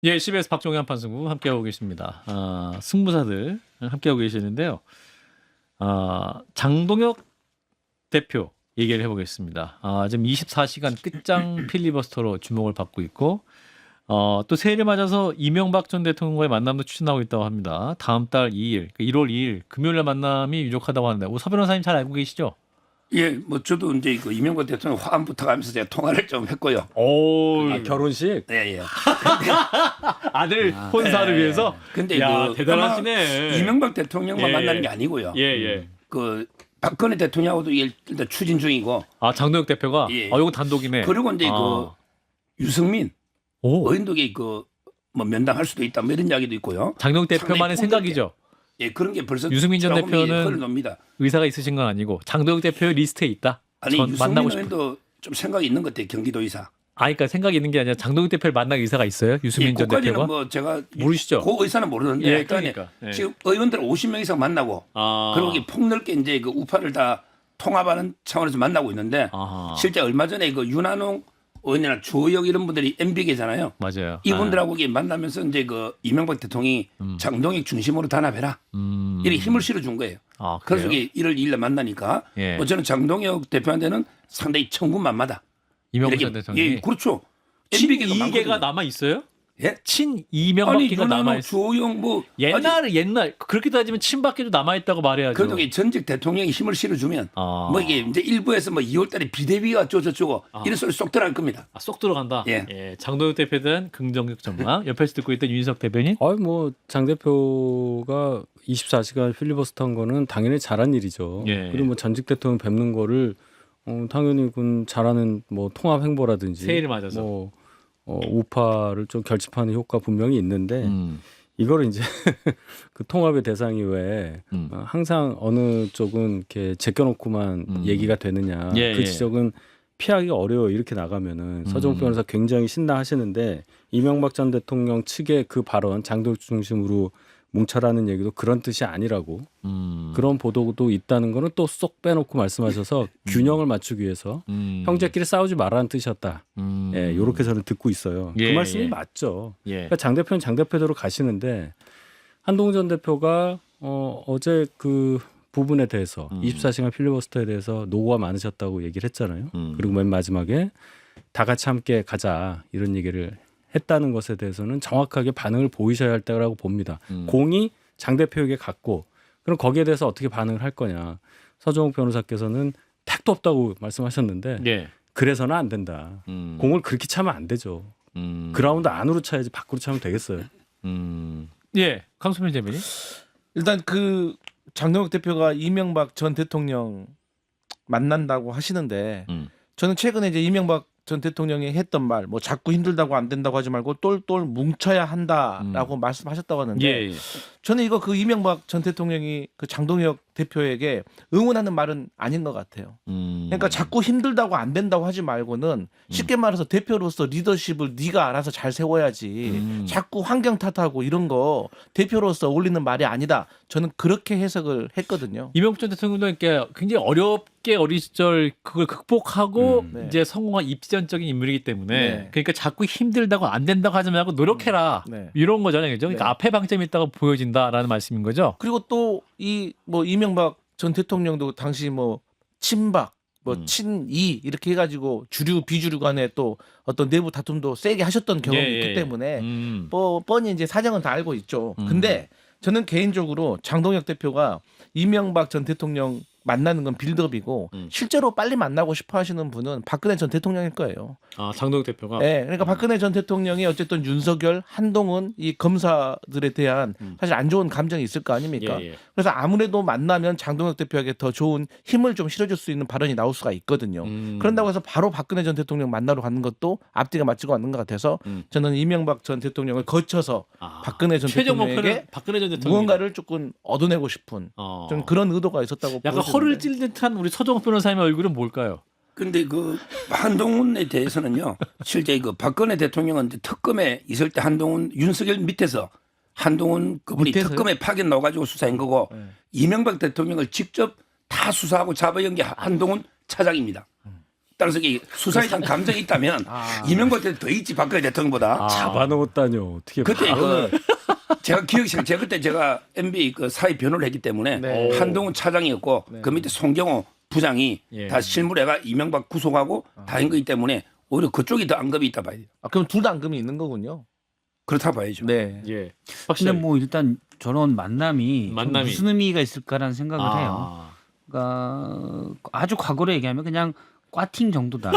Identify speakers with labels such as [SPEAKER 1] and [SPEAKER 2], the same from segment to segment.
[SPEAKER 1] 예, CBS 박종현 판승부 함께하고 계십니다. 승부사들 함께하고 계시는데요. 장동혁 대표 얘기를 해보겠습니다. 지금 24시간 끝장 필리버스터로 주목을 받고 있고, 또 새해를 맞아서 이명박 전 대통령과의 만남도 추진하고 있다고 합니다. 다음 달 2일, 1월 2일 금요일날 만남이 유력하다고 하는데, 서 변호사님 잘 알고 계시죠?
[SPEAKER 2] 예, 뭐 저도 이제 그 이명박 대통령 화암부터 가면서 제가 통화를 좀 했고요.
[SPEAKER 1] 오,
[SPEAKER 3] 결혼식?
[SPEAKER 2] 예, 예.
[SPEAKER 1] 아들 혼사를
[SPEAKER 2] 예,
[SPEAKER 1] 위해서.
[SPEAKER 2] 근데
[SPEAKER 1] 야,
[SPEAKER 2] 그
[SPEAKER 1] 대단하시네.
[SPEAKER 2] 아마 이명박 대통령만
[SPEAKER 1] 예,
[SPEAKER 2] 만나는
[SPEAKER 1] 예.
[SPEAKER 2] 게 아니고요.
[SPEAKER 1] 예, 예.
[SPEAKER 2] 그 박근혜 대통령하고도 일단 추진 중이고.
[SPEAKER 1] 장동혁 대표가.
[SPEAKER 2] 예.
[SPEAKER 1] 이거 단독이네.
[SPEAKER 2] 그리고 이제 그 유승민
[SPEAKER 1] 오,
[SPEAKER 2] 의원독에 그 뭐 면담할 수도 있다 뭐 이런 이야기도 있고요.
[SPEAKER 1] 장동혁 대표만의
[SPEAKER 2] 상당히
[SPEAKER 1] 생각이죠.
[SPEAKER 2] 예, 그런 게 벌써
[SPEAKER 1] 유승민 전
[SPEAKER 2] 조금
[SPEAKER 1] 대표는
[SPEAKER 2] 흘러놉니다.
[SPEAKER 1] 의사가 있으신 건 아니고 장동혁 대표의 리스트에 있다.
[SPEAKER 2] 아니
[SPEAKER 1] 전
[SPEAKER 2] 유승민
[SPEAKER 1] 만나고 싶은.
[SPEAKER 2] 의원도 좀 생각이 있는 것 같아요. 경기도의사.
[SPEAKER 1] 그러니까 생각이 있는 게 아니라 장동혁 대표를 만날 의사가 있어요? 유승민 전
[SPEAKER 2] 그까지는
[SPEAKER 1] 대표가?
[SPEAKER 2] 뭐 제가
[SPEAKER 1] 모르시죠?
[SPEAKER 2] 그 의사는 모르는데
[SPEAKER 1] 예,
[SPEAKER 2] 일단
[SPEAKER 1] 그러니까. 예.
[SPEAKER 2] 지금 의원들 50명 이상 만나고 그리고 이 폭넓게 이제 그 우파를 다 통합하는 차원에서 만나고 있는데
[SPEAKER 1] 아하.
[SPEAKER 2] 실제 얼마 전에 그 윤한홍 의원이나 주호영 이런 분들이 MB계잖아요.
[SPEAKER 1] 맞아요.
[SPEAKER 2] 이분들하고 이게 만나면서 이제 그 이명박 대통령이 장동혁 중심으로 단합해라. 이렇게 힘을 실어준 거예요. 그래서
[SPEAKER 1] 그래요?
[SPEAKER 2] 이게 1월 2일에 만나니까
[SPEAKER 1] 예.
[SPEAKER 2] 뭐 저는 장동혁 대표한테는 상당히 천군만마다.
[SPEAKER 1] 이명박 전
[SPEAKER 2] 이렇게,
[SPEAKER 1] 대통령이
[SPEAKER 2] 예, 그렇죠.
[SPEAKER 1] 친이계가
[SPEAKER 2] 많거든요.
[SPEAKER 1] 남아 있어요?
[SPEAKER 2] 예? 아니
[SPEAKER 1] 친이명박계가 남아
[SPEAKER 2] 윤한홍
[SPEAKER 1] 있어.
[SPEAKER 2] 주호영 뭐
[SPEAKER 1] 옛날 그렇게 따지면 친박계도 남아 있다고 말해야죠.
[SPEAKER 2] 그래도 이 전직 대통령이 힘을 실어주면 뭐 이게 이제 일부에서 뭐 2월달에 비대위가 어쩌고저쩌고 이런 소리 쏙 들어갈 겁니다.
[SPEAKER 1] 쏙 들어간다.
[SPEAKER 2] 예.
[SPEAKER 1] 장동혁 대표에 대한 긍정적 전망. 옆에서 듣고 있던 윤석 대변인.
[SPEAKER 3] 장 대표가 24시간 필리버스터 한 거는 당연히 잘한 일이죠.
[SPEAKER 1] 예.
[SPEAKER 3] 그리고 뭐 전직 대통령 뵙는 거를 당연히 그 잘하는 뭐 통합 행보라든지
[SPEAKER 1] 새해를 맞아서.
[SPEAKER 3] 뭐 우파를 좀 결집하는 효과 분명히 있는데 이거를 이제 그 통합의 대상이 왜 항상 어느 쪽은 이렇게 제껴놓고만 얘기가 되느냐
[SPEAKER 1] 예,
[SPEAKER 3] 그
[SPEAKER 1] 예.
[SPEAKER 3] 지적은 피하기가 어려워. 이렇게 나가면은 서정욱 변호사 굉장히 신나하시는데 이명박 전 대통령 측의 그 발언 장동혁 중심으로 뭉쳐라는 얘기도 그런 뜻이 아니라고 그런 보도도 있다는 거는 또 쏙 빼놓고 말씀하셔서 균형을 맞추기 위해서 형제끼리 싸우지 말라는 뜻이었다. 예, 요렇게 저는 듣고 있어요.
[SPEAKER 1] 예,
[SPEAKER 3] 그 말씀이
[SPEAKER 1] 예.
[SPEAKER 3] 맞죠.
[SPEAKER 1] 예.
[SPEAKER 3] 그러니까 장 대표는 장 대표대로 가시는데 한동훈 전 대표가 어제 그 부분에 대해서 24시간 필리버스터에 대해서 노고가 많으셨다고 얘기를 했잖아요. 그리고 맨 마지막에 다 같이 함께 가자 이런 얘기를 했다는 것에 대해서는 정확하게 반응을 보이셔야 할 때라고 봅니다. 공이 장 대표에게 갔고 그럼 거기에 대해서 어떻게 반응을 할 거냐. 서정욱 변호사께서는 택도 없다고 말씀하셨는데
[SPEAKER 1] 예.
[SPEAKER 3] 그래서는 안 된다. 공을 그렇게 차면 안 되죠. 그라운드 안으로 차야지 밖으로 차면 되겠어요.
[SPEAKER 1] 예. 강수민 대변인.
[SPEAKER 4] 일단 그 장동혁 대표가 이명박 전 대통령 만난다고 하시는데 저는 최근에 이제 이명박 전 대통령이 했던 말, 뭐 자꾸 힘들다고 안 된다고 하지 말고 똘똘 뭉쳐야 한다라고 말씀하셨다고 하는데
[SPEAKER 1] 예.
[SPEAKER 4] 저는 이거 그 이명박 전 대통령이 그 장동혁 대표에게 응원하는 말은 아닌 것 같아요. 그러니까 자꾸 힘들다고 안 된다고 하지 말고는 쉽게 말해서 대표로서 리더십을 네가 알아서 잘 세워야지 자꾸 환경 탓하고 이런 거 대표로서 어울리는 말이 아니다. 저는 그렇게 해석을 했거든요.
[SPEAKER 1] 이명박 전 대통령도 이렇게 굉장히 어렵게 어린 시절 그걸 극복하고
[SPEAKER 4] 네.
[SPEAKER 1] 이제 성공한 입지전적인 인물이기 때문에
[SPEAKER 4] 네.
[SPEAKER 1] 그러니까 자꾸 힘들다고 안 된다고 하지 말고 노력해라
[SPEAKER 4] 네.
[SPEAKER 1] 이런 거잖아요, 그죠? 그러니까
[SPEAKER 4] 네.
[SPEAKER 1] 앞에 방점이 있다고 보여진다라는 말씀인 거죠.
[SPEAKER 4] 그리고 또 이 뭐 이명박 전 대통령도 당시 뭐 친박 뭐 친이 이렇게 해가지고 주류 비주류 간에 또 어떤 내부 다툼도 세게 하셨던 경험이
[SPEAKER 1] 예,
[SPEAKER 4] 있기
[SPEAKER 1] 예.
[SPEAKER 4] 때문에 뭐 뻔히 이제 사정은 다 알고 있죠. 근데 저는 개인적으로 장동혁 대표가 이명박 전 대통령 만나는 건 빌드업이고 실제로 빨리 만나고 싶어 하시는 분은 박근혜 전 대통령일 거예요.
[SPEAKER 1] 장동혁 대표가.
[SPEAKER 4] 네, 그러니까 박근혜 전 대통령이 어쨌든 윤석열, 한동훈 이 검사들에 대한 사실 안 좋은 감정이 있을 거 아닙니까?
[SPEAKER 1] 예, 예.
[SPEAKER 4] 그래서 아무래도 만나면 장동혁 대표에게 더 좋은 힘을 좀 실어줄 수 있는 발언이 나올 수가 있거든요. 그런다고 해서 바로 박근혜 전 대통령 만나러 가는 것도 앞뒤가 맞지가 않는 것 같아서 저는 이명박 전 대통령을 거쳐서 박근혜 전
[SPEAKER 1] 최종
[SPEAKER 4] 대통령에게
[SPEAKER 1] 목표는 박근혜 전 대통령.
[SPEAKER 4] 무언가를 조금 얻어내고 싶은 좀 그런 의도가 있었다고
[SPEAKER 1] 약간
[SPEAKER 4] 보여지는데.
[SPEAKER 1] 허를 찔 듯한 우리 서정욱 변호사님의 얼굴은 뭘까요?
[SPEAKER 2] 근데 그 한동훈에 대해서는요. 실제 그 박근혜 대통령은 이제 특검에 있을 때 한동훈 윤석열 밑에서 한동훈 그분이
[SPEAKER 4] 밑에서요?
[SPEAKER 2] 특검에 파견 나와가지고 수사한 거고 이명박 대통령을 직접 다 수사하고 잡아연 게 한동훈 차장입니다. 따라서 이 수사에 대한 감정이 있다면 이명박 대통령 더 있지 박근혜 대통령보다.
[SPEAKER 3] 잡아놓았다뇨. 어떻게
[SPEAKER 2] 그때
[SPEAKER 3] 바로
[SPEAKER 2] 제가 그때 제가 MB 그 사회 변호를 했기 때문에
[SPEAKER 4] 네.
[SPEAKER 2] 한동훈 차장이었고 그 밑에 송경호 부장이
[SPEAKER 1] 예.
[SPEAKER 2] 다 실무래가 이명박 구속하고 다인 거기 때문에 오히려 그쪽이 더 안급이 있다 봐야 돼요.
[SPEAKER 4] 그럼 둘 다 앙금이 있는 거군요.
[SPEAKER 2] 그렇다 봐야죠.
[SPEAKER 4] 네.
[SPEAKER 1] 예.
[SPEAKER 5] 근데
[SPEAKER 1] 확실히.
[SPEAKER 5] 뭐 일단 저런 만남이
[SPEAKER 1] 만남이.
[SPEAKER 5] 무슨 의미가 있을까라는 생각을 해요.
[SPEAKER 1] 아.
[SPEAKER 5] 그러니까 아주 과거로 얘기하면 그냥 꽈팅 정도다.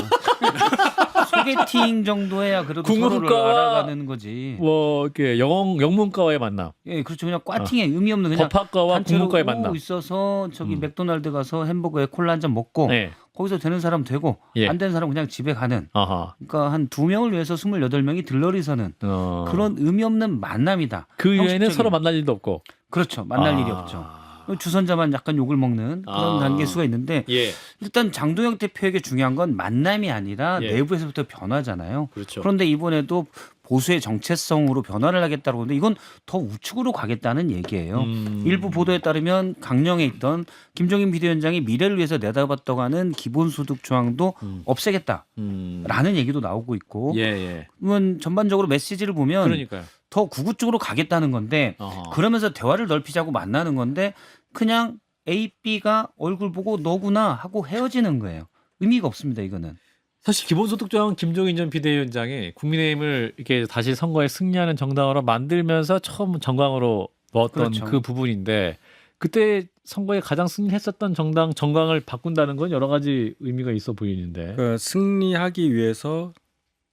[SPEAKER 5] 소개팅 정도야 그래도 서로를
[SPEAKER 1] 국문과와-
[SPEAKER 5] 알아가는 거지.
[SPEAKER 1] 뭐 이렇게 영문과와의 만남,
[SPEAKER 5] 예, 그렇죠. 그냥 꽈팅에 의미 없는 그냥
[SPEAKER 1] 법학과와
[SPEAKER 5] 단체로
[SPEAKER 1] 국문과의
[SPEAKER 5] 오고
[SPEAKER 1] 만남.
[SPEAKER 5] 있어서 저기 맥도날드 가서 햄버거에 콜라 한 잔 먹고
[SPEAKER 1] 네.
[SPEAKER 5] 거기서 되는 사람 되고
[SPEAKER 1] 예.
[SPEAKER 5] 안 되는 사람 그냥 집에 가는.
[SPEAKER 1] 아하.
[SPEAKER 5] 그러니까 한 2명을 위해서 28명이 들러리 서는 그런 의미 없는 만남이다.
[SPEAKER 1] 그 이후에는
[SPEAKER 5] 형식적인-
[SPEAKER 1] 서로 만날 일도 없고.
[SPEAKER 5] 그렇죠. 만날
[SPEAKER 1] 아.
[SPEAKER 5] 일이 없죠. 주선자만 약간 욕을 먹는 그런
[SPEAKER 1] 아.
[SPEAKER 5] 단계 수가 있는데
[SPEAKER 1] 예.
[SPEAKER 5] 일단 장동혁 대표에게 중요한 건 만남이 아니라
[SPEAKER 1] 예.
[SPEAKER 5] 내부에서부터 변화잖아요.
[SPEAKER 1] 그렇죠.
[SPEAKER 5] 그런데 이번에도 보수의 정체성으로 변화를 하겠다고 하는데 이건 더 우측으로 가겠다는 얘기예요. 일부 보도에 따르면 강령에 있던 김종인 비대위원장이 미래를 위해서 내다봤다고 하는 기본소득 조항도 없애겠다라는 얘기도 나오고 있고
[SPEAKER 1] 예, 예.
[SPEAKER 5] 그러면 전반적으로 메시지를 보면
[SPEAKER 1] 그러니까요.
[SPEAKER 5] 더 구구 쪽으로 가겠다는 건데
[SPEAKER 1] 어허.
[SPEAKER 5] 그러면서 대화를 넓히자고 만나는 건데 그냥 A, B가 얼굴 보고 너구나 하고 헤어지는 거예요. 의미가 없습니다. 이거는.
[SPEAKER 1] 사실 기본소득조항은 김종인 전 비대위원장이 국민의힘을 이렇게 다시 선거에 승리하는 정당으로 만들면서 처음 정강으로 넣었던
[SPEAKER 5] 그렇죠.
[SPEAKER 1] 그 부분인데 그때 선거에 가장 승리했었던 정강을 바꾼다는 건 여러 가지 의미가 있어 보이는데.
[SPEAKER 3] 그 승리하기 위해서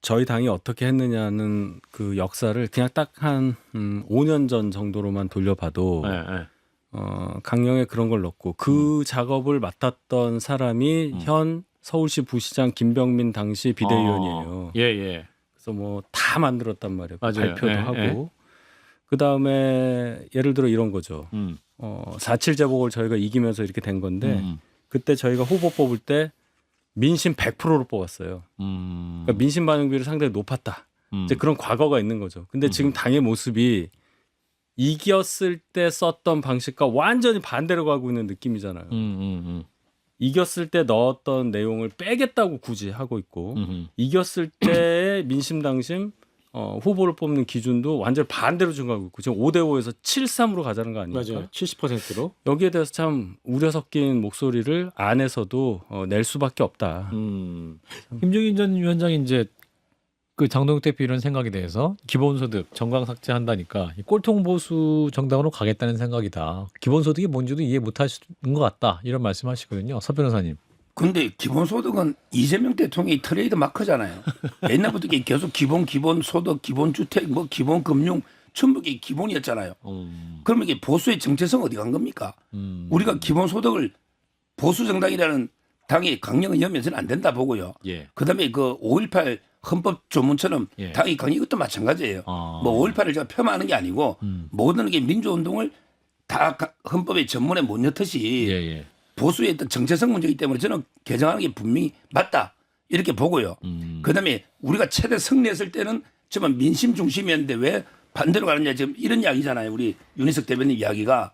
[SPEAKER 3] 저희 당이 어떻게 했느냐는 그 역사를 그냥 딱 한 5년 전 정도로만 돌려봐도
[SPEAKER 1] 예, 예.
[SPEAKER 3] 강령에 그런 걸 넣고 그 작업을 맡았던 사람이 현 서울시 부시장 김병민 당시 비대위원이에요.
[SPEAKER 1] 예, 예.
[SPEAKER 3] 그래서 뭐 다 만들었단 말이에요.
[SPEAKER 1] 맞아요.
[SPEAKER 3] 발표도
[SPEAKER 1] 예,
[SPEAKER 3] 하고. 그 다음에 예를 들어 이런 거죠. 4.7 재보궐 저희가 이기면서 이렇게 된 건데 그때 저희가 후보 뽑을 때 민심 100%로 뽑았어요. 그러니까 민심 반영비율이 상당히 높았다. 이제 그런 과거가 있는 거죠. 근데 지금 당의 모습이 이겼을 때 썼던 방식과 완전히 반대로 가고 있는 느낌이잖아요. 이겼을 때 넣었던 내용을 빼겠다고 굳이 하고 있고 이겼을 때의 민심 당심 후보를 뽑는 기준도 완전히 반대로 증가하고 있고 지금 5대5에서 7-3으로 가자는 거 아닙니까?
[SPEAKER 1] 맞아요. 70%로.
[SPEAKER 3] 여기에 대해서 참 우려 섞인 목소리를 안에서도 낼 수밖에 없다.
[SPEAKER 1] 김종인 전 위원장이 이제 그 장동혁 대표 이런 생각에 대해서 기본소득 정강 삭제한다니까 이 꼴통 보수 정당으로 가겠다는 생각이다. 기본소득이 뭔지도 이해 못하시는 것 같다. 이런 말씀하시거든요. 서 변호사님.
[SPEAKER 2] 근데 기본소득은 이재명 대통령이 트레이드 마크잖아요. 옛날부터 이게 계속 기본소득, 기본주택, 뭐 기본금융 전부 이게 기본이었잖아요. 그러면 이게 보수의 정체성 어디 간 겁니까? 우리가 기본소득을 보수 정당이라는 당의 강령을 열면서는 안 된다 보고요.
[SPEAKER 1] 예.
[SPEAKER 2] 그다음에 그 5.18 헌법 조문처럼
[SPEAKER 1] 예.
[SPEAKER 2] 당이 강령 이것도 마찬가지예요.
[SPEAKER 1] 아.
[SPEAKER 2] 뭐 5.18을 제가 폄하하는 게 아니고 모든 게 민주운동을 다 헌법의 전문에 못 넣듯이
[SPEAKER 1] 예, 예.
[SPEAKER 2] 보수의 어떤 정체성 문제이기 때문에 저는 개정하는 게 분명히 맞다 이렇게 보고요. 그다음에 우리가 최대 승리했을 때는 정말 민심 중심이었는데 왜 반대로 가느냐 지금 이런 이야기잖아요. 우리 윤희석 대변인 이야기가.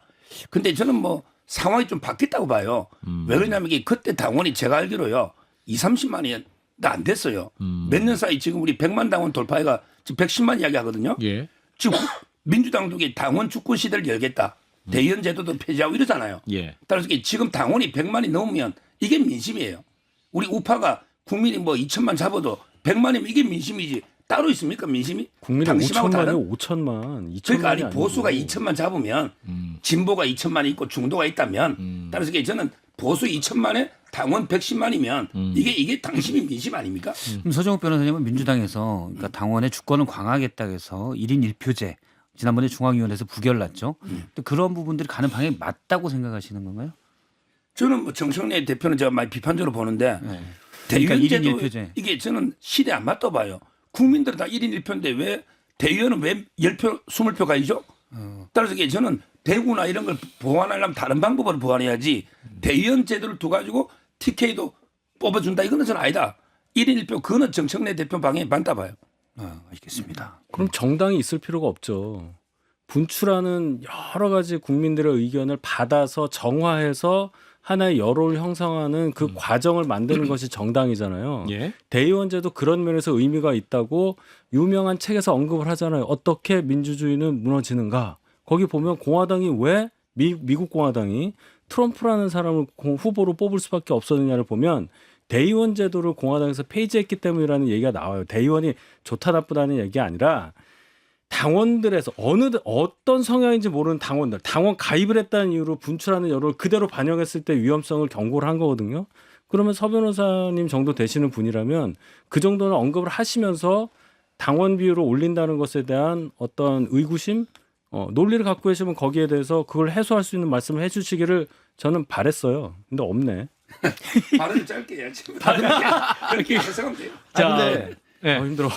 [SPEAKER 2] 근데 저는 뭐 상황이 좀 바뀌었다고 봐요. 왜 그러냐면 이게 그때 당원이 제가 알기로요. 2-30만이 안 됐어요. 몇 년 사이 지금 우리 100만 당원 돌파해가 지금 110만 이야기 하거든요.
[SPEAKER 1] 예.
[SPEAKER 2] 지금 민주당도 이게 당원 주권 시대를 열겠다. 대의원 제도도 폐지하고 이러잖아요.
[SPEAKER 1] 예.
[SPEAKER 2] 따라서 지금 당원이 100만이 넘으면 이게 민심이에요. 우리 우파가 국민이 뭐 2천만 잡아도 100만이면 이게 민심이지. 따로 있습니까 민심이?
[SPEAKER 3] 국민이
[SPEAKER 2] 당심하고
[SPEAKER 3] 5천만에
[SPEAKER 2] 다른?
[SPEAKER 3] 5천만, 2천만이
[SPEAKER 2] 그러니까 아니 보수가 2천만 잡으면 진보가 2천만이 있고 중도가 있다면 따라서 저는 보수 2천만에 당원 110만이면 이게 당심이 민심 아닙니까?
[SPEAKER 5] 그럼 서정욱 변호사님은 민주당에서 그러니까 당원의 주권을 강화하겠다 해서 1인 1표제 지난번에 중앙위원회에서 부결났죠. 근데 그런 부분들이 가는 방향이 맞다고 생각하시는 건가요?
[SPEAKER 2] 저는 뭐 정청래 대표는 제가 많이 비판적으로 보는데
[SPEAKER 5] 네.
[SPEAKER 2] 대의원
[SPEAKER 5] 그러니까
[SPEAKER 2] 제도
[SPEAKER 5] 1인 1표제.
[SPEAKER 2] 이게 저는 시대 안 맞다 봐요. 국민들은 다 1인 1표인데 왜 대의원은 왜 10표, 20표 가야죠? 따라서 저는 대구나 이런 걸 보완하려면 다른 방법으로 보완해야지 대의원 제도를 두 가지고 TK도 뽑아준다 이거는 저는 아니다. 1인 1표 그거는 정청래 대표 방향이 맞다 봐요.
[SPEAKER 5] 알겠습니다.
[SPEAKER 3] 그럼 정당이 있을 필요가 없죠. 분출하는 여러 가지 국민들의 의견을 받아서 정화해서 하나의 여론을 형성하는 그 과정을 만드는 것이 정당이잖아요.
[SPEAKER 1] 예.
[SPEAKER 3] 대의원제도 그런 면에서 의미가 있다고 유명한 책에서 언급을 하잖아요. 어떻게 민주주의는 무너지는가? 거기 보면 공화당이 왜 미국 공화당이 트럼프라는 사람을 후보로 뽑을 수밖에 없었느냐를 보면 대의원 제도를 공화당에서 폐지했기 때문이라는 얘기가 나와요. 대의원이 좋다 나쁘다는 얘기가 아니라 당원들에서 어떤 성향인지 모르는 당원들, 당원 가입을 했다는 이유로 분출하는 여론을 그대로 반영했을 때 위험성을 경고를 한 거거든요. 그러면 서 변호사님 정도 되시는 분이라면 그 정도는 언급을 하시면서 당원 비율을 올린다는 것에 대한 어떤 의구심, 논리를 갖고 계시면 거기에 대해서 그걸 해소할 수 있는 말씀을 해주시기를 저는 바랬어요. 근데 없네.
[SPEAKER 2] 발언을 짧게 해야지. 그렇게 해석하면 돼요.
[SPEAKER 1] 자,
[SPEAKER 4] 근데
[SPEAKER 1] 네.
[SPEAKER 3] 힘들어.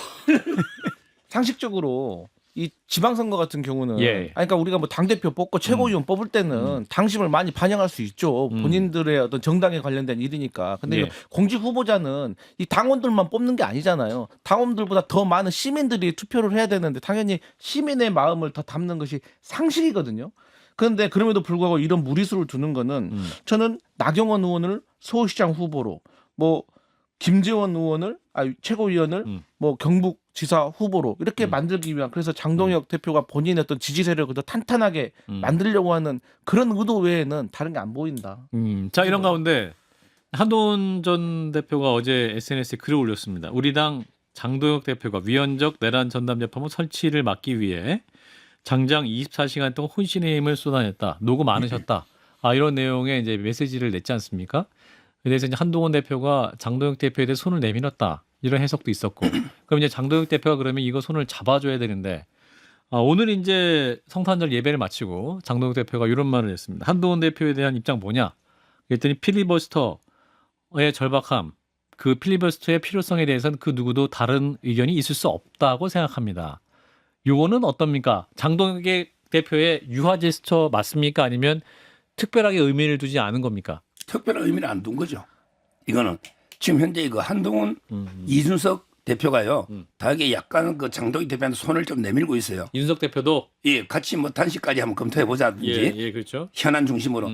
[SPEAKER 4] 상식적으로 이 지방선거 같은 경우는
[SPEAKER 1] 예.
[SPEAKER 4] 아니, 그러니까 우리가 뭐 당대표 뽑고 최고위원 뽑을 때는 당심을 많이 반영할 수 있죠. 본인들의 어떤 정당에 관련된 일이니까. 근데
[SPEAKER 1] 예.
[SPEAKER 4] 이거 공직 후보자는 이 당원들만 뽑는 게 아니잖아요. 당원들보다 더 많은 시민들이 투표를 해야 되는데 당연히 시민의 마음을 더 담는 것이 상식이거든요. 그런데 그럼에도 불구하고 이런 무리수를 두는 거는 저는 나경원 의원을 서울시장 후보로 뭐 김재원 의원을 최고위원을 뭐 경북지사 후보로 이렇게 만들기 위한 그래서 장동혁 대표가 본인의 어떤 지지 세력을 더 탄탄하게 만들려고 하는 그런 의도 외에는 다른 게 안 보인다.
[SPEAKER 1] 자, 이런 가운데 한동훈 전 대표가 어제 SNS에 글을 올렸습니다. 우리 당 장동혁 대표가 위헌적 내란 전담 재판부 설치를 막기 위해 장장 24시간 동안 혼신의 힘을 쏟아냈다. 노고 많으셨다. 이런 내용의 이제 메시지를 냈지 않습니까? 그래서 이제 한동훈 대표가 장동혁 대표에 대해 손을 내밀었다. 이런 해석도 있었고. 그럼 이제 장동혁 대표가 그러면 이거 손을 잡아줘야 되는데 오늘 이제 성탄절 예배를 마치고 장동혁 대표가 이런 말을 했습니다. 한동훈 대표에 대한 입장 뭐냐? 그랬더니 필리버스터의 절박함, 그 필리버스터의 필요성에 대해서는 그 누구도 다른 의견이 있을 수 없다고 생각합니다. 요거는 어떻습니까? 장동혁 대표의 유화 제스처 맞습니까? 아니면 특별하게 의미를 두지 않은 겁니까?
[SPEAKER 2] 특별한 의미는 안 둔 거죠. 이거는 지금 현재 그 한동훈, 이준석 대표가요. 다하게 약간 그 장동혁 대표한테 손을 좀 내밀고 있어요.
[SPEAKER 1] 윤석 대표도
[SPEAKER 2] 예, 같이 뭐 단식까지 한번 검토해 보자든지
[SPEAKER 1] 예, 그렇죠.
[SPEAKER 2] 현안 중심으로.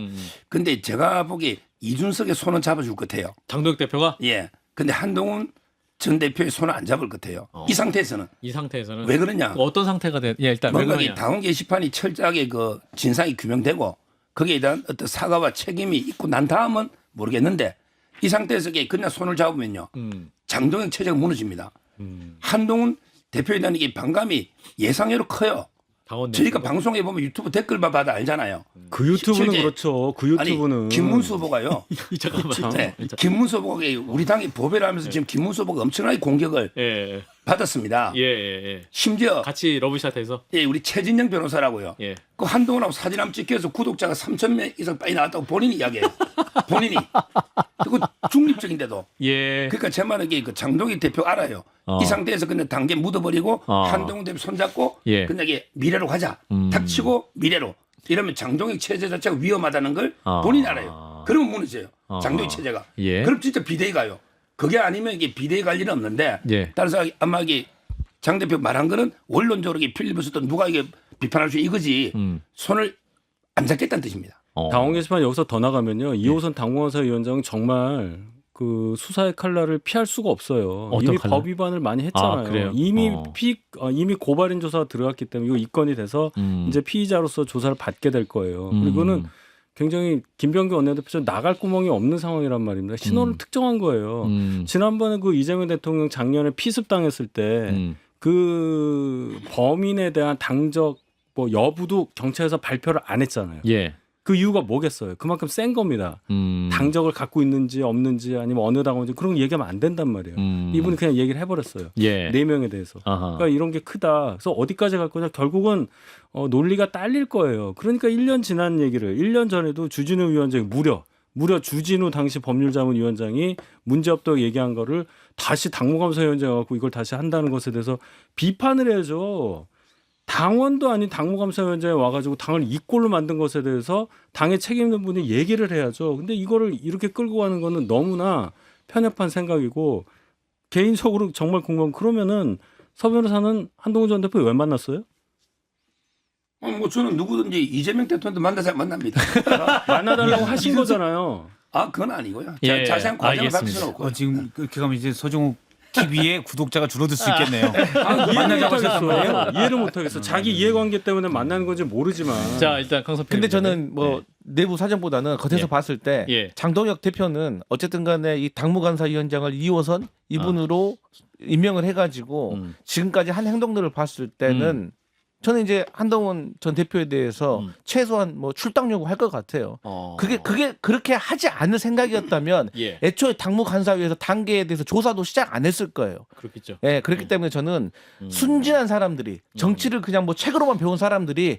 [SPEAKER 2] 근데 제가 보기 이준석의 손은 잡아줄 것 같아요.
[SPEAKER 1] 장동혁 대표가
[SPEAKER 2] 예. 근데 한동훈 전 대표의 손은 안 잡을 것 같아요. 이 상태에서는.
[SPEAKER 1] 이 상태에서는
[SPEAKER 2] 왜 그러냐?
[SPEAKER 1] 어떤 상태가 일단 왜
[SPEAKER 2] 뭔가 이
[SPEAKER 1] 그러냐?
[SPEAKER 2] 당원 게시판이 철저하게 그 진상이 규명되고 거기에 대한 어떤 사과와 책임이 있고 난 다음은 모르겠는데 이 상태에서 그냥 손을 잡으면요. 장동혁 체제가 무너집니다. 한동훈 대표에 대한 이게 반감이 예상외로 커요. 저희가 방송에 보면 유튜브 댓글만 봐도 알잖아요.
[SPEAKER 3] 그 유튜브는
[SPEAKER 2] 실제-
[SPEAKER 3] 그렇죠. 그 유튜브는
[SPEAKER 2] 아니, 김문수 후보가요.
[SPEAKER 1] 잠깐만.
[SPEAKER 2] 네, 김문수 후보가 우리 당이 보배를 하면서 지금 김문수 후보가 엄청나게 공격을
[SPEAKER 1] 예,
[SPEAKER 2] 받았습니다.
[SPEAKER 1] 예.
[SPEAKER 2] 심지어
[SPEAKER 1] 같이 러브샷해서
[SPEAKER 2] 예, 우리 최진영 변호사라고요.
[SPEAKER 1] 예.
[SPEAKER 2] 그 한동훈하고 사진 한번 찍혀서 구독자가 3,000명 이상 빨리 나왔다고 본인이 이야기해요. 본인이. 그리고 중립적인데도.
[SPEAKER 1] 예.
[SPEAKER 2] 그러니까 제 말은 그 장동혁 대표 알아요. 이 상태에서 그냥 단계 묻어버리고 한동훈 대표 손잡고
[SPEAKER 1] 예.
[SPEAKER 2] 그냥 미래로 가자. 닥치고 미래로. 이러면 장동혁 체제 자체가 위험하다는 걸 본인이 알아요. 그러면 무너져요. 장동혁 체제가.
[SPEAKER 1] 예.
[SPEAKER 2] 그럼 진짜 비대위 가요. 그게 아니면 이게 비대위 갈 일은 없는데
[SPEAKER 1] 예.
[SPEAKER 2] 따라서 아마 이게 장 대표 말한 거는 원론적으로 필리버스터 누가 이게 비판할 수 이거지 손을 안 잡겠다는 뜻입니다.
[SPEAKER 3] 당원 게시판 여기서 더 나가면요. 이호선 당무검사 위원장은 정말 그 수사의 칼날을 피할 수가 없어요.
[SPEAKER 1] 어떤
[SPEAKER 3] 이미
[SPEAKER 1] 칼날?
[SPEAKER 3] 법 위반을 많이 했잖아요.
[SPEAKER 1] 그래요?
[SPEAKER 3] 이미 고발인 조사가 들어갔기 때문에 이거 입건이 돼서 이제 피의자로서 조사를 받게 될 거예요. 그리고는 굉장히 김병기 원내대표처럼 나갈 구멍이 없는 상황이란 말입니다. 신호를 특정한 거예요. 지난번에 그 이재명 대통령 작년에 피습당했을 때 그 범인에 대한 당적 뭐 여부도 경찰에서 발표를 안 했잖아요.
[SPEAKER 1] 예.
[SPEAKER 3] 그 이유가 뭐겠어요? 그만큼 센 겁니다. 당적을 갖고 있는지 없는지 아니면 어느 당원인지 그런 거 얘기하면 안 된단 말이에요. 이분이 그냥 얘기를 해버렸어요.
[SPEAKER 1] 예.
[SPEAKER 3] 4명에 대해서.
[SPEAKER 1] 아하.
[SPEAKER 3] 그러니까 이런 게 크다. 그래서 어디까지 갈 거냐? 결국은 논리가 딸릴 거예요. 그러니까 1년 지난 얘기를 1년 전에도 주진우 위원장이 무려 주진우 당시 법률자문위원장이 문제없다고 얘기한 거를 다시 당무감사위원장이 갖고 이걸 다시 한다는 것에 대해서 비판을 해야죠. 당원도 아닌 당무감사위원장이 와가지고 당을 이 꼴로 만든 것에 대해서 당에 책임 있는 분이 얘기를 해야죠. 근데 이거를 이렇게 끌고 가는 거는 너무나 편협한 생각이고 개인적으로 정말 궁금한 그러면은 서 변호사는 한동훈 전 대표 왜 만났어요?
[SPEAKER 2] 뭐 저는 누구든지 이재명 대통령도 만납니다.
[SPEAKER 3] 만나달라고 하신 거잖아요.
[SPEAKER 2] 아, 그건 아니고요.
[SPEAKER 1] 예,
[SPEAKER 2] 자세한 과정을
[SPEAKER 1] 알겠습니다.
[SPEAKER 2] 밝힐 수는 없고.
[SPEAKER 5] 지금 그렇게 가면 이제 서정욱 TV의 구독자가 줄어들 수 있겠네요.
[SPEAKER 3] 이해를
[SPEAKER 5] 만나자고 하셨단 말이에요.
[SPEAKER 3] 못하겠어. 이해를 못하겠어. 자기 이해관계 때문에 만나는 건지 모르지만.
[SPEAKER 1] 자 일단 강서평.
[SPEAKER 4] 근데 저는 뭐 내부 사정보다는 겉에서
[SPEAKER 1] 예.
[SPEAKER 4] 봤을 때
[SPEAKER 1] 예.
[SPEAKER 4] 장동혁 대표는 어쨌든 간에 이 당무간사위원장을 2호선 이분으로 임명을 해가지고 지금까지 한 행동들을 봤을 때는 저는 이제 한동훈 전 대표에 대해서 최소한 뭐 출당 요구할 것 같아요. 그게 그렇게 하지 않을 생각이었다면
[SPEAKER 1] 예.
[SPEAKER 4] 애초에 당무간사위에서 단계에 대해서 조사도 시작 안 했을 거예요.
[SPEAKER 1] 그렇겠죠.
[SPEAKER 4] 예, 그렇기 때문에 저는 순진한 사람들이 정치를 그냥 뭐 책으로만 배운 사람들이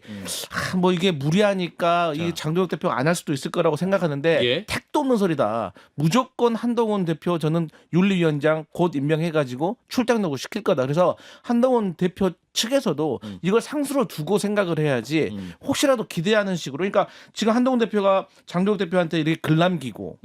[SPEAKER 4] 뭐 이게 무리하니까 이 장동혁 대표가 안 할 수도 있을 거라고 생각하는데
[SPEAKER 1] 예.
[SPEAKER 4] 택도 없는 소리다. 무조건 한동훈 대표 저는 윤리위원장 곧 임명해가지고 출당 요구 시킬 거다. 그래서 한동훈 대표 측에서도 이걸 상수로 두고 생각을 해야지 혹시라도 기대하는 식으로. 그러니까 지금 한동훈 대표가 장동혁 대표한테 이렇게 글 남기고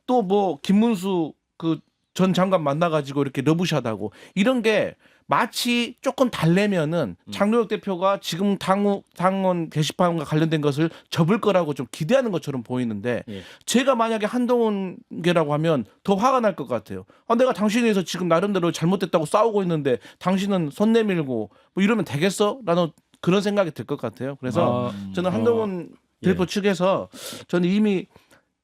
[SPEAKER 4] 또 뭐 김문수 그 전 장관 만나가지고 이렇게 러브샷하고 이런 게 마치 조금 달래면은 장동혁 대표가 지금 당원 게시판과 관련된 것을 접을 거라고 좀 기대하는 것처럼 보이는데
[SPEAKER 1] 예.
[SPEAKER 4] 제가 만약에 한동훈계라고 하면 더 화가 날 것 같아요. 내가 당신에 대해서 지금 나름대로 잘못됐다고 싸우고 있는데 당신은 손 내밀고 뭐 이러면 되겠어? 라는 그런 생각이 들 것 같아요. 그래서 저는 한동훈 대표 측에서 저는 이미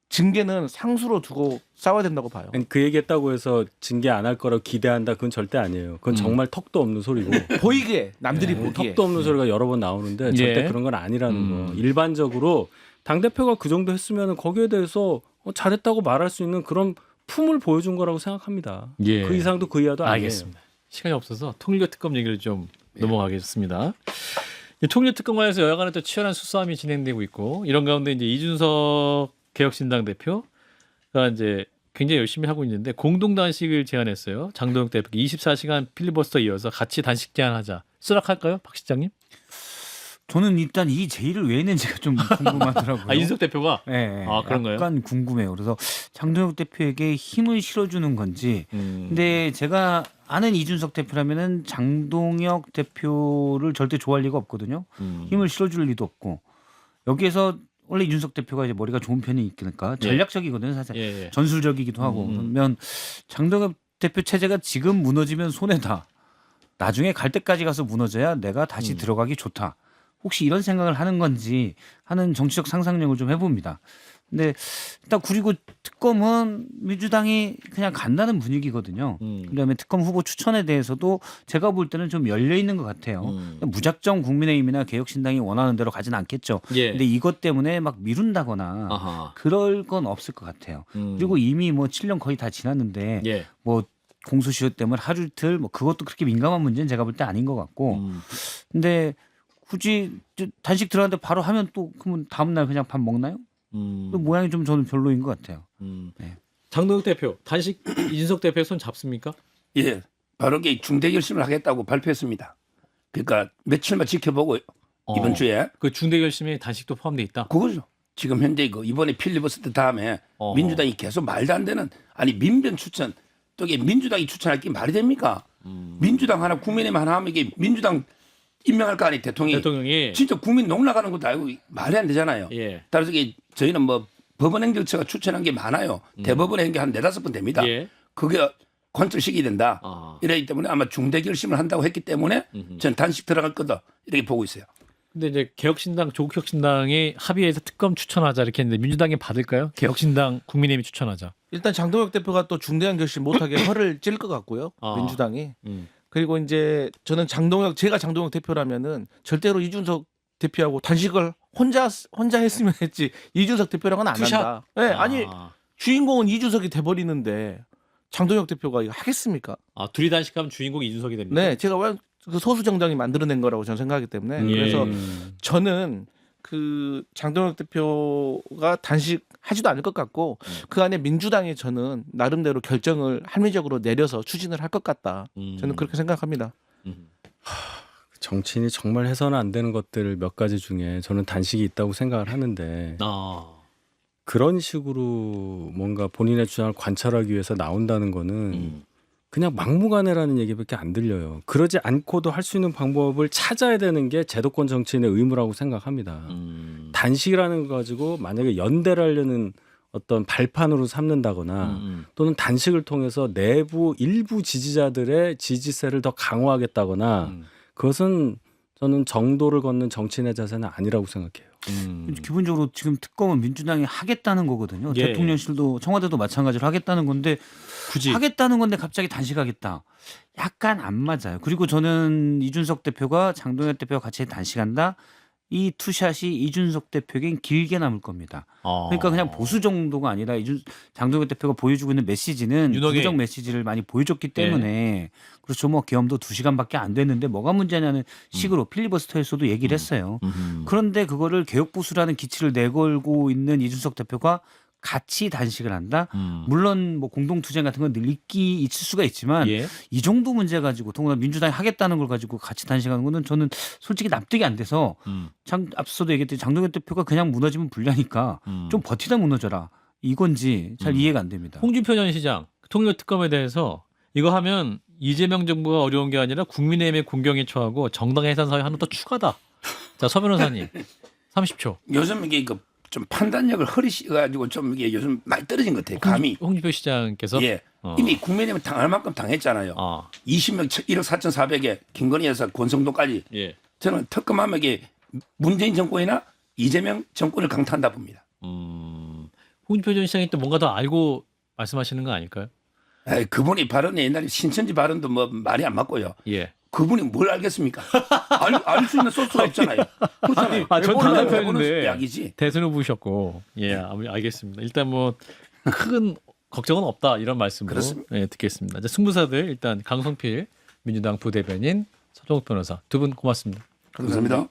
[SPEAKER 4] 징계는 상수로 두고 싸워야 된다고 봐요.
[SPEAKER 3] 그 얘기했다고 해서 징계 안 할 거라고 기대한다. 그건 절대 아니에요. 그건 정말 턱도 없는 소리고.
[SPEAKER 4] 보이게 남들이 보기에.
[SPEAKER 3] 턱도 없는 소리가 여러 번 나오는데 절대 그런 건 아니라는 거. 일반적으로 당 대표가 그 정도 했으면 거기에 대해서 잘했다고 말할 수 있는 그런 품을 보여준 거라고 생각합니다.
[SPEAKER 1] 예.
[SPEAKER 3] 그 이상도 그 이하도 아니에요.
[SPEAKER 1] 알겠습니다. 시간이 없어서 통일교 특검 얘기를 좀 넘어가겠습니다. 이 통일교 특검 관련해서 여야간에 또 치열한 수싸움이 진행되고 있고 이런 가운데 이제 이준석 개혁신당 대표가 이제 굉장히 열심히 하고 있는데 공동 단식을 제안했어요. 장동혁 대표께 24시간 필리버스터 이어서 같이 단식 제안하자. 수락할까요, 박 실장님?
[SPEAKER 5] 저는 일단 이 제의를 왜 했는지가 좀 궁금하더라고요.
[SPEAKER 1] 아 이준석 대표가?
[SPEAKER 5] 네,
[SPEAKER 1] 아, 그런가요?
[SPEAKER 5] 약간 궁금해요. 그래서 장동혁 대표에게 힘을 실어주는 건지. 근데 제가 아는 이준석 대표라면은 장동혁 대표를 절대 좋아할 리가 없거든요. 힘을 실어줄 리도 없고 여기에서 원래 이준석 대표가 이제 머리가 좋은 편이니까 전략적이거든요, 사실.
[SPEAKER 1] 예.
[SPEAKER 5] 전술적이기도 하고. 그러면 장동혁 대표 체제가 지금 무너지면 손해다. 나중에 갈 때까지 가서 무너져야 내가 다시 들어가기 좋다. 혹시 이런 생각을 하는 건지 하는 정치적 상상력을 좀 해봅니다. 근데 일단 그리고 특검은 민주당이 그냥 간다는 분위기거든요. 그다음에 특검 후보 추천에 대해서도 제가 볼 때는 좀 열려 있는 것 같아요. 무작정 국민의힘이나 개혁신당이 원하는 대로 가지는 않겠죠.
[SPEAKER 1] 예.
[SPEAKER 5] 근데 이것 때문에 막 미룬다거나
[SPEAKER 1] 아하.
[SPEAKER 5] 그럴 건 없을 것 같아요. 그리고 이미 뭐 7년 거의 다 지났는데
[SPEAKER 1] 예.
[SPEAKER 5] 뭐 공소시효 때문에 하루 이틀 뭐 그것도 그렇게 민감한 문제는 제가 볼 때 아닌 것 같고. 근데 굳이 단식 들어갔는데 바로 하면 또 그러면 다음 날 그냥 밥 먹나요? 그 모양이 좀 저는 별로인 것 같아요. 네.
[SPEAKER 1] 장동혁 대표 단식 이준석 대표 손 잡습니까?
[SPEAKER 2] 예, 바로 게 중대 결심을 하겠다고 발표했습니다. 그러니까 며칠만 지켜보고 이번 주에
[SPEAKER 1] 그 중대 결심에 단식도 포함돼 있다.
[SPEAKER 2] 그거죠. 지금 현재 그 이번에 필리버스터 다음에 민주당이 계속 말도 안 되는 민변 추천 또 이게 민주당이 추천할 게 말이 됩니까? 민주당 하나 국민의힘 하나 하면 이게 민주당 임명할 거 아니
[SPEAKER 1] 대통령이
[SPEAKER 2] 진짜 국민 농락하는 것도 알고 말이 안 되잖아요.
[SPEAKER 1] 예.
[SPEAKER 2] 따라서 저희는 뭐 법원행정처가 추천한 게 많아요. 대법원 행정 한 4-5번 됩니다.
[SPEAKER 1] 예.
[SPEAKER 2] 그게 관철시켜야 된다.
[SPEAKER 1] 아.
[SPEAKER 2] 이러기 때문에 아마 중대 결심을 한다고 했기 때문에 전 단식 들어갈 거다 이렇게 보고 있어요.
[SPEAKER 1] 근데 이제 개혁신당 조국혁신당이 합의해서 특검 추천하자 이렇게 했는데 민주당이 받을까요? 개혁신당 국민의힘이 추천하자.
[SPEAKER 4] 일단 장동혁 대표가 또 중대한 결심 못하게 허를 찔 것 같고요. 민주당이. 그리고 이제 저는 제가 장동혁 대표라면은 절대로 이준석 대표하고 단식을 혼자 했으면 했지 이준석 대표랑은 안
[SPEAKER 1] 투샷?
[SPEAKER 4] 한다. 네, 아니 주인공은 이준석이 돼버리는데 장동혁 대표가 이거 하겠습니까?
[SPEAKER 1] 둘이 단식하면 주인공이 이준석이 됩니다.
[SPEAKER 4] 네, 제가 그 소수 정당이 만들어낸 거라고 저는 생각하기 때문에 그래서 저는 그 장동혁 대표가 단식하지도 않을 것 같고 그 안에 민주당이 저는 나름대로 결정을 합리적으로 내려서 추진을 할 것 같다. 저는 그렇게 생각합니다.
[SPEAKER 3] 정치인이 정말 해서는 안 되는 것들 몇 가지 중에 저는 단식이 있다고 생각을 하는데 그런 식으로 뭔가 본인의 주장을 관철하기 위해서 나온다는 거는 그냥 막무가내라는 얘기밖에 안 들려요. 그러지 않고도 할 수 있는 방법을 찾아야 되는 게 제도권 정치인의 의무라고 생각합니다. 단식이라는 거 가지고 만약에 연대를 하려는 어떤 발판으로 삼는다거나 또는 단식을 통해서 내부 일부 지지자들의 지지세를 더 강화하겠다거나 그것은 저는 정도를 걷는 정치인의 자세는 아니라고 생각해요.
[SPEAKER 5] 기본적으로 지금 특검은 민주당이 하겠다는 거거든요.
[SPEAKER 1] 예.
[SPEAKER 5] 대통령실도 청와대도 마찬가지로 하겠다는 건데
[SPEAKER 1] 굳이
[SPEAKER 5] 하겠다는 건데 갑자기 단식하겠다. 약간 안 맞아요. 그리고 저는 이준석 대표가 장동혁 대표가 같이 단식한다. 이 투샷이 이준석 대표에겐 길게 남을 겁니다. 그러니까 그냥 보수 정도가 아니라 장동혁 대표가 보여주고 있는 메시지는
[SPEAKER 1] 윤핵의-
[SPEAKER 5] 부정 메시지를 많이 보여줬기 때문에 그렇죠. 뭐 계엄도 2시간밖에 안 됐는데 뭐가 문제냐는 식으로 필리버스터에서도 얘기를 했어요. 그런데 그거를 개혁보수라는 기치를 내걸고 있는 이준석 대표가 같이 단식을 한다. 물론 뭐 공동투쟁 같은 건 늘 있을 수가 있지만
[SPEAKER 1] 예.
[SPEAKER 5] 이 정도 문제 가지고 더구나 민주당이 하겠다는 걸 가지고 같이 단식하는 거는 저는 솔직히 납득이 안 돼서 앞서도 얘기했듯이 장동혁 대표가 그냥 무너지면 불리하니까 좀 버티다 무너져라. 이건지 잘 이해가 안 됩니다.
[SPEAKER 1] 홍준표 전 시장 통일교 특검에 대해서 이거 하면 이재명 정부가 어려운 게 아니라 국민의힘의 공경에 처하고 정당 해산 사유 하나 더 추가다. 자, 서 변호사님 30초.
[SPEAKER 2] 요즘 이게 좀 판단력을 허리셔가지고 좀 이게 요즘 많이 떨어진 것 같아요. 감이.
[SPEAKER 1] 홍준표 시장께서
[SPEAKER 2] 예. 이미 국민의힘은 당할 만큼 당했잖아요. 20명 1억 4,400에 김건희에서 권성동까지.
[SPEAKER 1] 예.
[SPEAKER 2] 저는 특검하면 이게 문재인 정권이나 이재명 정권을 강타한다 봅니다.
[SPEAKER 1] 홍준표 전 시장이 또 뭔가 더 알고 말씀하시는 거 아닐까요?
[SPEAKER 2] 그분이 발언이 옛날에 신천지 발언도 뭐 말이 안 맞고요.
[SPEAKER 1] 예.
[SPEAKER 2] 그분이 뭘 알겠습니까? 알 수 있는 소스가 없잖아요. 그렇잖아요.
[SPEAKER 1] 전
[SPEAKER 2] 해보는
[SPEAKER 1] 답답했는데
[SPEAKER 2] 이야기지.
[SPEAKER 1] 대선 후보셨고 알겠습니다. 일단 뭐 큰 걱정은 없다 이런 말씀으로
[SPEAKER 2] 그렇습니다.
[SPEAKER 1] 예, 듣겠습니다. 자, 승부사들 일단 강성필 민주당 부대변인 서정욱 변호사 두 분 고맙습니다.
[SPEAKER 2] 감사합니다.